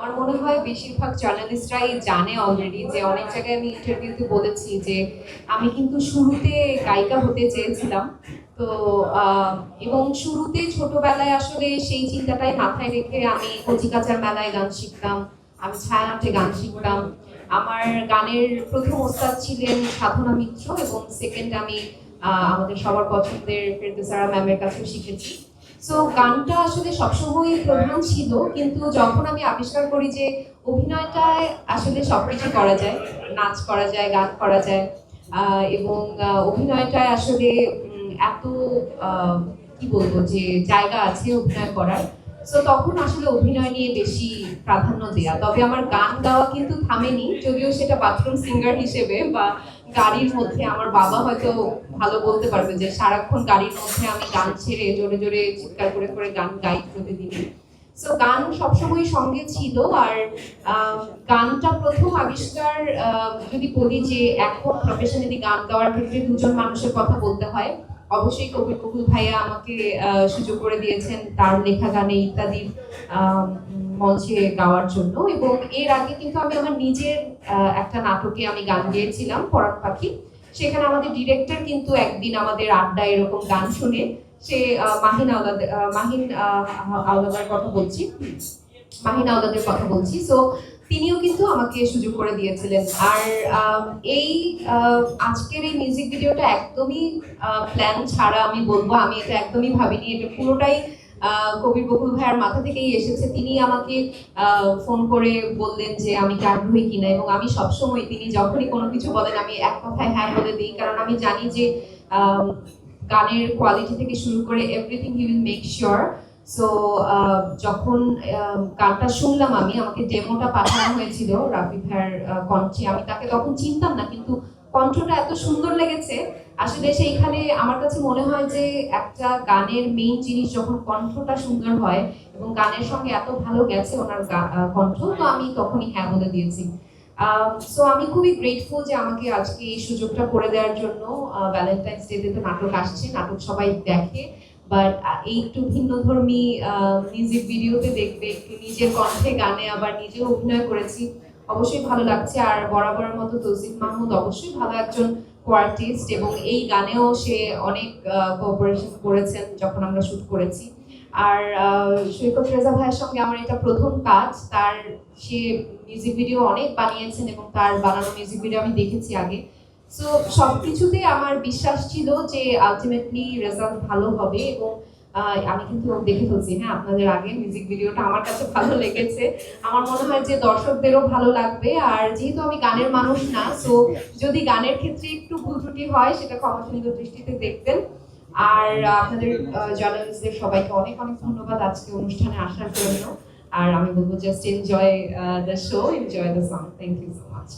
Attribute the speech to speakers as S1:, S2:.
S1: আমার মনে হয় বেশিরভাগ জার্নালিস্টরাই জানে অলরেডি যে অনেক জায়গায় আমি ইন্টারভিউতে বলেছি যে আমি কিন্তু শুরুতে গায়িকা হতে চেয়েছিলাম। তো এবং শুরুতে ছোটবেলায় আসলে সেই চিন্তাটাই মাথায় রেখে আমি কচিকাঁচার মেলায় গান শিখতাম, আমি ছায়ানটে গান শিখতাম। আমার গানের প্রথম ওস্তাদ ছিলেন সাধনা মিত্র এবং সেকেন্ড আমি আমাদের সবার পছন্দের ফেরদৌসারা ম্যামের কাছেও শিখেছি। সো গানটা আসলে সবসময় প্রধান ছিল, কিন্তু যখন আমি আবিষ্কার করি যে অভিনয়টায় আসলে সবকিছু করা যায়, নাচ করা যায়, গান করা যায়, এবং অভিনয়টায় আসলে এত কি বলবো যে জায়গা আছে অভিনয় করার। সো তখন আসলে অভিনয় নিয়ে বেশি প্রাধান্য দেয়া। তবে আমার গান গাওয়া কিন্তু থামেনি, যদিও সেটা বাথরুম সিঙ্গার হিসেবে বা গাড়ির মধ্যে। আমার বাবা হয়তো ভালো বলতে পারবে যে সারাক্ষণ গাড়ির মধ্যে আমি গান ছেড়ে জোরে জোরে চিৎকার করে করে গান গাই প্রতিদিন। সো গান সবসময় সঙ্গে ছিল। আর গানটা প্রথম আবিষ্কার যদি বলি যে এখন প্রফেশনালি গান গাওয়ার ক্ষেত্রে দুজন মানুষের কথা বলতে হয়। অবশ্যই কবির বকুল ভাইয়া আমাকে সুযোগ করে দিয়েছেন তার লেখা গানে ইত্যাদির মঞ্চে গাওয়ার জন্য, এবং এর আগে কিন্তু আমি আমার নিজের একটা নাটকে আমি গান গেয়েছিলাম পরাণ পাখি। সেখানে আমাদের ডিরেক্টর কিন্তু একদিন আমাদের আড্ডায় এরকম গান শুনে সে মাহিন আওলাদার কথা বলছি, মাহিন আওলাদের কথা বলছি। সো তিনিও কিন্তু আমাকে সুযোগ করে দিয়েছিলেন। আর এই আজকের এই মিউজিক ভিডিওটা একদমই প্ল্যান ছাড়া আমি বলবো, আমি এটা একদমই ভাবিনি। এটা পুরোটাই কবির বকুল ভাইয়ার মাথা থেকেই এসেছে। তিনি আমাকে ফোন করে বললেন যে আমি কি আগ্রহী কিনা, এবং আমি সবসময় তিনি যখনই কোনো কিছু বলেন আমি এক কথায় হ্যাঁ বলে দিই, কারণ আমি জানি যে গানের কোয়ালিটি থেকে শুরু করে everything he will make sure. So যখন গানটা শুনলাম, আমাকে ডেমোটা পাঠানো হয়েছিল রাফি ভাইয়ের কণ্ঠে। আমি তাকে তখন চিনতাম না, কিন্তু কণ্ঠটা এত সুন্দর লেগেছে। আসলে সেইখানে আমার কাছে মনে হয় যে একটা গানের মেইন জিনিস যখন কণ্ঠটা সুন্দর হয়, এবং গানের সঙ্গে এত ভালো গেছে ওনার কণ্ঠ, তো আমি তখনই হ্যাঁ বলে দিয়েছি। সো আমি খুবই গ্রেটফুল যে আমাকে আজকে এই সুযোগটা করে দেওয়ার জন্য। ভ্যালেন্টাইন্স ডেতে তো নাটক আসছে, নাটক সবাই দেখে, বাট এই একটু ভিন্নধর্মী মিউজিক ভিডিওতে দেখবে, একটু নিজের কণ্ঠে গানে আবার নিজেও অভিনয় করেছি, অবশ্যই ভালো লাগছে। আর বরাবরের মতো তৌসিফ মাহমুদ অবশ্যই ভালো একজন কোয়ার্টিস্ট, এবং এই গানেও সে অনেক কোঅপারেশন করেছেন যখন আমরা শুট করেছি। আর সৈকত রেজা ভাইয়ের সঙ্গে আমার এটা প্রথম কাজ। তার সে মিউজিক ভিডিও অনেক বানিয়েছেন, এবং তার বানানো মিউজিক ভিডিও আমি দেখেছি আগে। সো সবকিছুতেই আমার বিশ্বাস ছিল যে আলটিমেটলি রেজাল্ট ভালো হবে, এবং আমি কিন্তু দেখে ফেলছি। হ্যাঁ, আপনাদের আগে মিউজিক ভিডিওটা আমার কাছে ভালো লেগেছে। আমার মনে হয় যে দর্শকদেরও ভালো লাগবে। আর যেহেতু আমি গানের মানুষ না, সো যদি গানের ক্ষেত্রে একটু ভুল ত্রুটি হয় সেটা ক্ষমাসুন্দর দৃষ্টিতে দেখবেন। আর আপনাদের জার্নালিস্টদের সবাইকে অনেক অনেক ধন্যবাদ আজকে অনুষ্ঠানে আসার জন্য। আর আমি বলবো just enjoy the show, enjoy the song. Thank you so much.